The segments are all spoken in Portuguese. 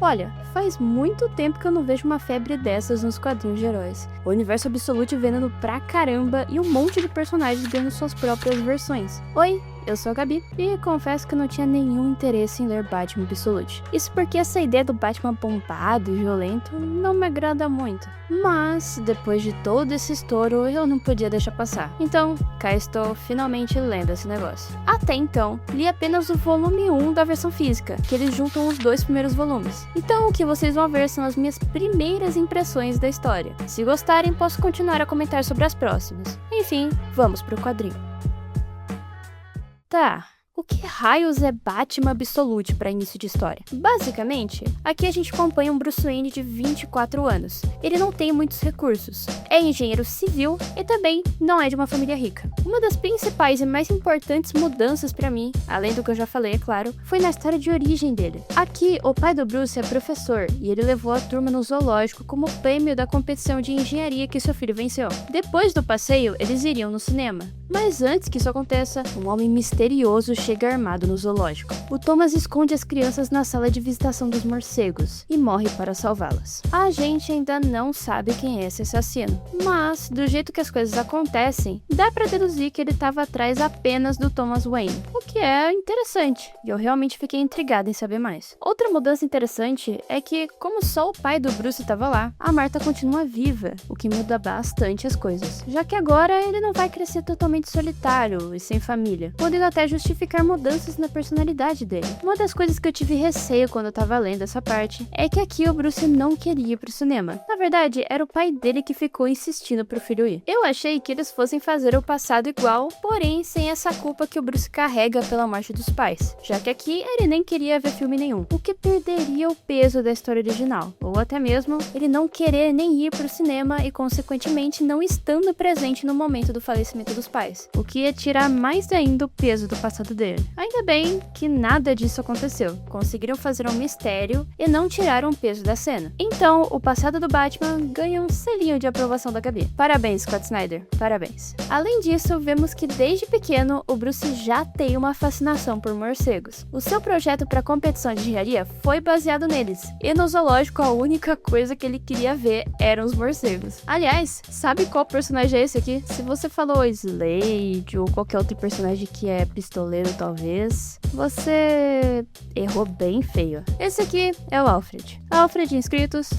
Olha, faz muito tempo que eu não vejo uma febre dessas nos quadrinhos de heróis. O universo Absolute vendendo pra caramba e um monte de personagens ganhando suas próprias versões. Oi, eu sou a Gabi e confesso que eu não tinha nenhum interesse em ler Batman Absolute. Isso porque essa ideia do Batman bombado e violento não me agrada muito. Mas, depois de todo esse estouro, eu não podia deixar passar. Então, cá estou finalmente lendo esse negócio. Até então, li apenas o volume 1 da versão física, que eles juntam os 2 primeiros volumes. Então, o que vocês vão ver são as minhas primeiras impressões da história. Se gostarem, posso continuar a comentar sobre as próximas. Enfim, vamos pro quadrinho. Tá, o que raios é Batman Absolute para início de história? Basicamente, aqui a gente acompanha um Bruce Wayne de 24 anos. Ele não tem muitos recursos, é engenheiro civil e também não é de uma família rica. Uma das principais e mais importantes mudanças para mim, além do que eu já falei, é claro, foi na história de origem dele. Aqui, o pai do Bruce é professor e ele levou a turma no zoológico como prêmio da competição de engenharia que seu filho venceu. Depois do passeio, eles iriam no cinema. Mas antes que isso aconteça, um homem misterioso chega armado no zoológico. O Thomas esconde as crianças na sala de visitação dos morcegos e morre para salvá-las. A gente ainda não sabe quem é esse assassino, mas do jeito que as coisas acontecem, dá pra deduzir que ele estava atrás apenas do Thomas Wayne, o que é interessante, e eu realmente fiquei intrigada em saber mais. Outra mudança interessante é que, como só o pai do Bruce estava lá, a Martha continua viva, o que muda bastante as coisas, já que agora ele não vai crescer totalmente solitário e sem família, podendo até justificar mudanças na personalidade dele. Uma das coisas que eu tive receio quando eu tava lendo essa parte é que aqui o Bruce não queria ir pro cinema. Na verdade, era o pai dele que ficou insistindo pro filho ir. Eu achei que eles fossem fazer o passado igual, porém sem essa culpa que o Bruce carrega pela morte dos pais, já que aqui ele nem queria ver filme nenhum, o que perderia o peso da história original, ou até mesmo ele não querer nem ir pro cinema e consequentemente não estando presente no momento do falecimento dos pais, o que ia tirar mais ainda o peso do passado dele. Ainda bem que nada disso aconteceu. Conseguiram fazer um mistério e não tiraram o peso da cena. Então, o passado do Batman ganha um selinho de aprovação da Gabi. Parabéns, Scott Snyder. Parabéns. Além disso, vemos que desde pequeno, o Bruce já tem uma fascinação por morcegos. O seu projeto para a competição de engenharia foi baseado neles. E no zoológico, a única coisa que ele queria ver eram os morcegos. Aliás, sabe qual personagem é esse aqui? Se você falou Slade ou qualquer outro personagem que é pistoleiro, talvez, você errou bem feio. Esse aqui é o Alfred. Alfred, inscritos,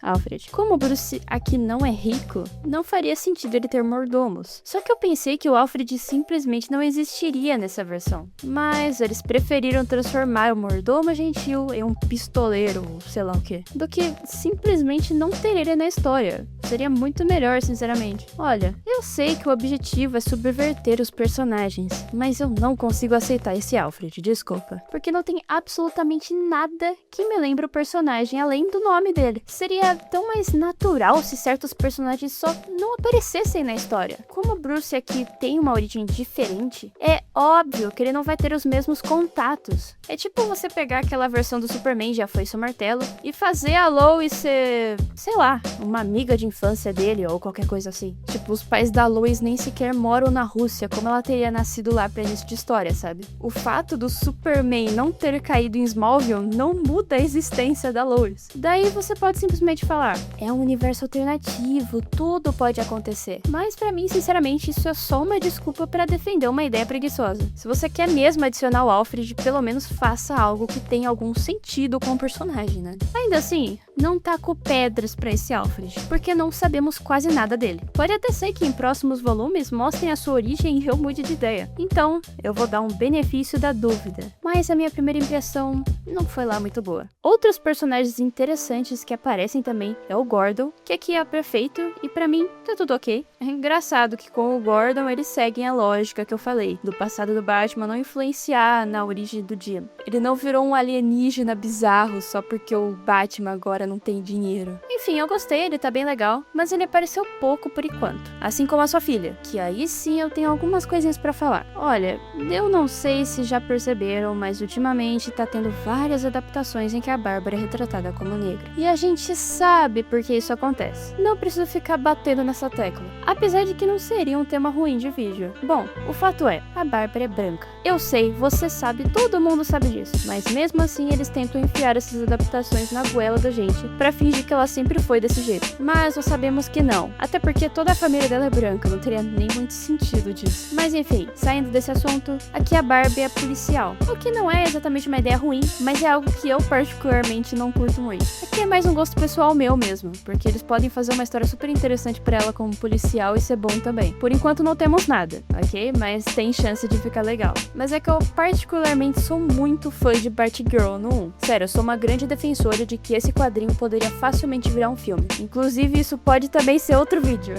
Alfred. Como o Bruce aqui não é rico, não faria sentido ele ter mordomos. Só que eu pensei que o Alfred simplesmente não existiria nessa versão. Mas eles preferiram transformar o mordomo gentil em um pistoleiro, ou sei lá o que, do que simplesmente não ter ele na história. Seria muito melhor, sinceramente. Olha, eu sei que o objetivo é subverter os personagens, mas eu não consigo aceitar esse Alfred, desculpa. Porque não tem absolutamente nada que me lembre o personagem além do nome dele. Seria tão mais natural se certos personagens só não aparecessem na história. Como o Bruce aqui tem uma origem diferente, é óbvio que ele não vai ter os mesmos contatos. É tipo você pegar aquela versão do Superman de A Foice e o Martelo e fazer a Lois ser, sei lá, uma amiga de infância dele ou qualquer coisa assim. Tipo, os pais da Lois nem sequer moram na Rússia, como ela teria nascido lá pra início de história, sabe? O fato do Superman não ter caído em Smallville não muda a existência da Lois. Daí você pode simplesmente falar, é um universo alternativo, tudo pode acontecer. Mas pra mim, sinceramente, isso é só uma desculpa pra defender uma ideia preguiçosa. Se você quer mesmo adicionar o Alfred, pelo menos faça algo que tenha algum sentido com o personagem, né? Ainda assim, não taco pedras pra esse Alfred, porque não sabemos quase nada dele. Pode até ser que em próximos volumes mostrem a sua origem e eu mude de ideia. Então, eu vou dar um benefício da dúvida. Mas a minha primeira impressão não foi lá muito boa. Outros personagens interessantes que aparecem também é o Gordon, que aqui é perfeito e pra mim tá tudo ok. É engraçado que com o Gordon eles seguem a lógica que eu falei, do passado do Batman não influenciar na origem do Jim. Ele não virou um alienígena bizarro só porque o Batman agora não tem dinheiro. Enfim, eu gostei, ele tá bem legal, mas ele apareceu pouco por enquanto. Assim como a sua filha, que aí sim eu tenho algumas coisinhas pra falar. Olha, eu não sei se já perceberam, mas ultimamente tá tendo várias adaptações em que a Bárbara é retratada como negra. E a gente sabe por que isso acontece. Não preciso ficar batendo nessa tecla, apesar de que não seria um tema ruim de vídeo. Bom, o fato é, a Bárbara Harper é branca. Eu sei, você sabe, todo mundo sabe disso, mas mesmo assim eles tentam enfiar essas adaptações na goela da gente pra fingir que ela sempre foi desse jeito. Mas nós sabemos que não, até porque toda a família dela é branca, não teria nem muito sentido disso. Mas enfim, saindo desse assunto, aqui a Barbie é policial, o que não é exatamente uma ideia ruim, mas é algo que eu particularmente não curto muito. Aqui é mais um gosto pessoal meu mesmo, porque eles podem fazer uma história super interessante pra ela como policial e ser bom também. Por enquanto não temos nada, ok? Mas tem chance de ficar legal. Mas é que eu particularmente sou muito fã de Batgirl no 1. Sério, eu sou uma grande defensora de que esse quadrinho poderia facilmente virar um filme. Inclusive, isso pode também ser outro vídeo.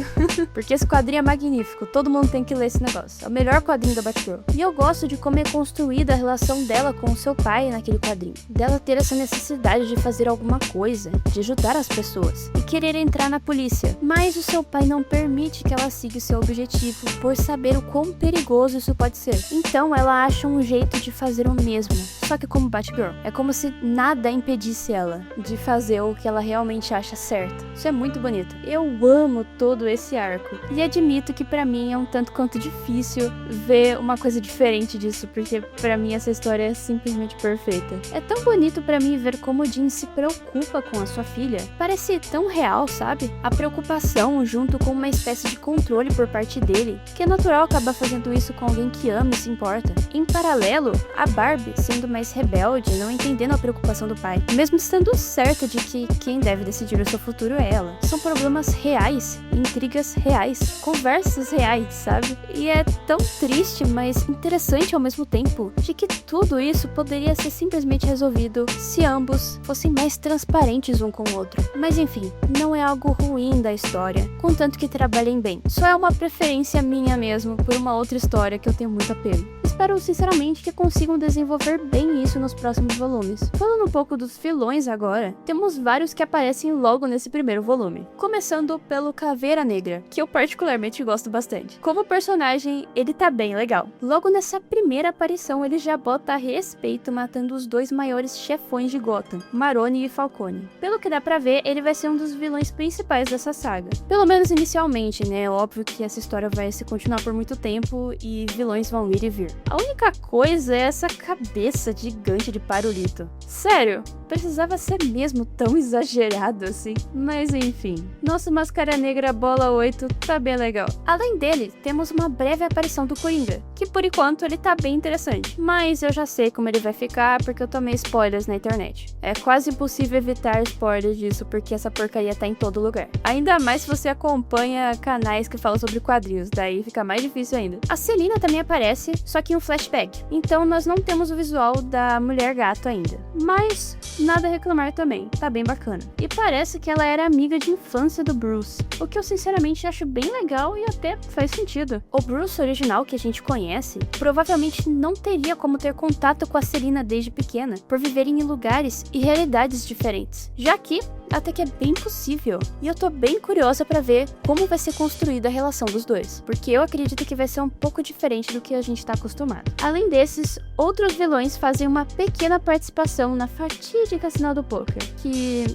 Porque esse quadrinho é magnífico, todo mundo tem que ler esse negócio. É o melhor quadrinho da Batgirl. E eu gosto de como é construída a relação dela com o seu pai naquele quadrinho. Dela ter essa necessidade de fazer alguma coisa, de ajudar as pessoas e querer entrar na polícia. Mas o seu pai não permite que ela siga o seu objetivo por saber o quão perigoso isso pode ser. Então ela acha um jeito de fazer o mesmo, só que como Batgirl. É como se nada impedisse ela de fazer o que ela realmente acha certo. Isso é muito bonito. Eu amo todo esse arco. E admito que pra mim é um tanto quanto difícil ver uma coisa diferente disso, porque pra mim essa história é simplesmente perfeita. É tão bonito pra mim ver como o Jim se preocupa com a sua filha. Parece tão real, sabe? A preocupação junto com uma espécie de controle por parte dele, que é natural acabar fazendo isso com alguém que ama e se importa. Em paralelo, a Barbie sendo mais rebelde, não entendendo a preocupação do pai, mesmo estando certa de que quem deve decidir o seu futuro é ela. São problemas reais, intrigas reais, conversas reais, sabe? E é tão triste, mas interessante ao mesmo tempo, de que tudo isso poderia ser simplesmente resolvido se ambos fossem mais transparentes um com o outro. Mas enfim, não é algo ruim da história, contanto que trabalhem bem. Só é uma preferência minha mesmo por uma outra história que eu tenho muito apego. Espero sinceramente que consigam desenvolver bem isso nos próximos volumes. Falando um pouco dos vilões agora, temos vários que aparecem logo nesse primeiro volume. Começando pelo Caveira Negra, que eu particularmente gosto bastante. Como personagem, ele tá bem legal. Logo nessa primeira aparição, ele já bota a respeito matando os dois maiores chefões de Gotham, Maroni e Falcone. Pelo que dá pra ver, ele vai ser um dos vilões principais dessa saga. Pelo menos inicialmente, né? Óbvio que essa história vai se continuar por muito tempo e vilões vão ir e vir. A única coisa é essa cabeça gigante de Parolito. Sério, precisava ser mesmo tão exagerado assim? Mas enfim. Nosso Máscara Negra Bola 8 tá bem legal. Além dele, temos uma breve aparição do Coringa, que por enquanto ele tá bem interessante. Mas eu já sei como ele vai ficar porque eu tomei spoilers na internet. É quase impossível evitar spoilers disso porque essa porcaria tá em todo lugar. Ainda mais se você acompanha canais que falam sobre quadrinhos, daí fica mais difícil ainda. A Selina também aparece, só que em um flashback. Então nós não temos o visual da Mulher Gato ainda. Mas nada a reclamar também, tá bem bacana. E parece que ela era amiga de infância do Bruce, o que eu sinceramente acho bem legal e até faz sentido. O Bruce original que a gente conhece, provavelmente não teria como ter contato com a Selina desde pequena, por viverem em lugares e realidades diferentes. Já que até que é bem possível. E eu tô bem curiosa pra ver como vai ser construída a relação dos dois, porque eu acredito que vai ser um pouco diferente do que a gente tá acostumado. Além desses, outros vilões fazem uma pequena participação na fatídica Sinal do Poker, que,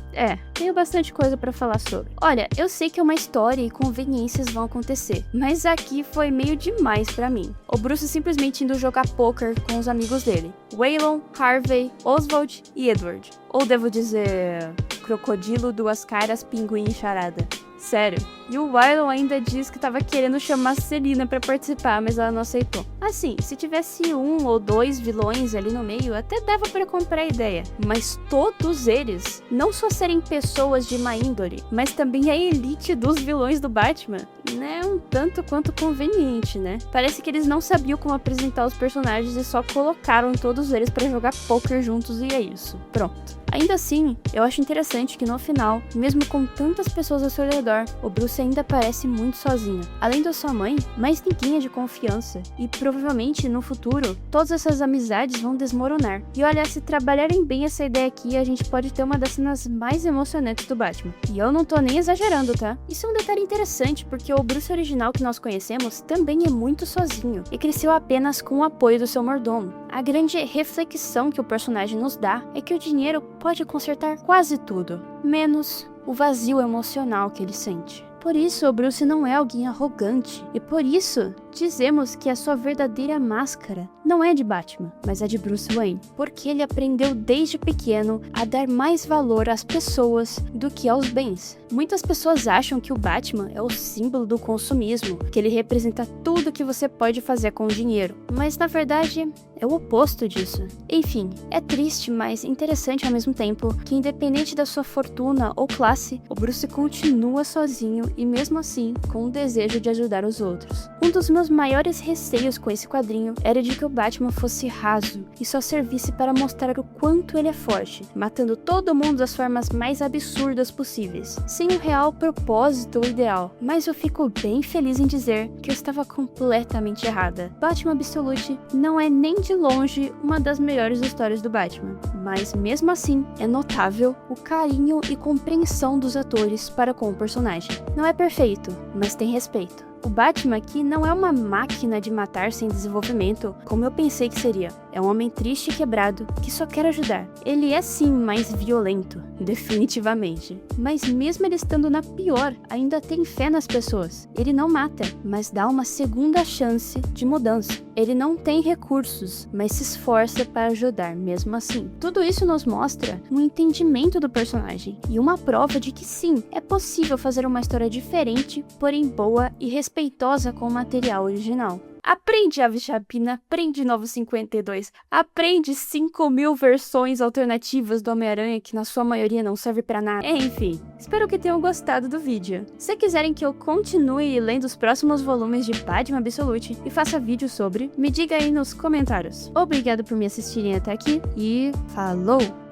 tenho bastante coisa pra falar sobre. Olha, eu sei que uma história e conveniências vão acontecer, mas aqui foi meio demais pra mim. O Bruce simplesmente indo jogar poker com os amigos dele, Waylon, Harvey, Oswald e Edward. Ou devo dizer, Crocodilo, Duas Caras, Pinguim e Charada. Sério. E o Waylon ainda diz que tava querendo chamar a Selina pra participar, mas ela não aceitou. Assim, se tivesse um ou dois vilões ali no meio, até dava pra comprar a ideia. Mas todos eles, não só serem pessoas de má índole, mas também a elite dos vilões do Batman, né? Um tanto quanto conveniente, né? Parece que eles não sabiam como apresentar os personagens e só colocaram todos eles pra jogar poker juntos e é isso. Pronto. Ainda assim, eu acho interessante que no final, mesmo com tantas pessoas ao seu redor, o Bruce ainda parece muito sozinho. Além da sua mãe, mais ninguém é de confiança. E provavelmente, no futuro, todas essas amizades vão desmoronar. E olha, se trabalharem bem essa ideia aqui, a gente pode ter uma das cenas mais emocionantes do Batman. E eu não tô nem exagerando, tá? Isso é um detalhe interessante, porque o Bruce original que nós conhecemos também é muito sozinho. E cresceu apenas com o apoio do seu mordomo. A grande reflexão que o personagem nos dá é que o dinheiro pode consertar quase tudo, menos o vazio emocional que ele sente. Por isso, o Bruce não é alguém arrogante, e por isso, dizemos que a sua verdadeira máscara não é de Batman, mas é de Bruce Wayne, porque ele aprendeu desde pequeno a dar mais valor às pessoas do que aos bens. Muitas pessoas acham que o Batman é o símbolo do consumismo, que ele representa tudo que você pode fazer com o dinheiro, mas na verdade é o oposto disso. Enfim, é triste, mas interessante ao mesmo tempo que, independente da sua fortuna ou classe, o Bruce continua sozinho e mesmo assim com o desejo de ajudar os outros. Um dos meus maiores receios com esse quadrinho era de que o Batman fosse raso e só servisse para mostrar o quanto ele é forte, matando todo mundo das formas mais absurdas possíveis, sem um real propósito ou ideal. Mas eu fico bem feliz em dizer que eu estava completamente errada. Batman Absolute não é nem de longe uma das melhores histórias do Batman, mas mesmo assim é notável o carinho e compreensão dos atores para com o personagem. Não é perfeito, mas tem respeito. O Batman aqui não é uma máquina de matar sem desenvolvimento, como eu pensei que seria. É um homem triste e quebrado que só quer ajudar. Ele é sim mais violento, definitivamente. Mas mesmo ele estando na pior, ainda tem fé nas pessoas. Ele não mata, mas dá uma segunda chance de mudança. Ele não tem recursos, mas se esforça para ajudar mesmo assim. Tudo isso nos mostra um entendimento do personagem e uma prova de que sim, é possível fazer uma história diferente, porém boa e respeitosa com o material original. Aprende Aves de Rapina, aprende Novo 52, aprende 5.000 versões alternativas do Homem-Aranha que na sua maioria não serve pra nada. Enfim, espero que tenham gostado do vídeo. Se quiserem que eu continue lendo os próximos volumes de Batman Absolute e faça vídeo sobre, me diga aí nos comentários. Obrigado por me assistirem até aqui e falou!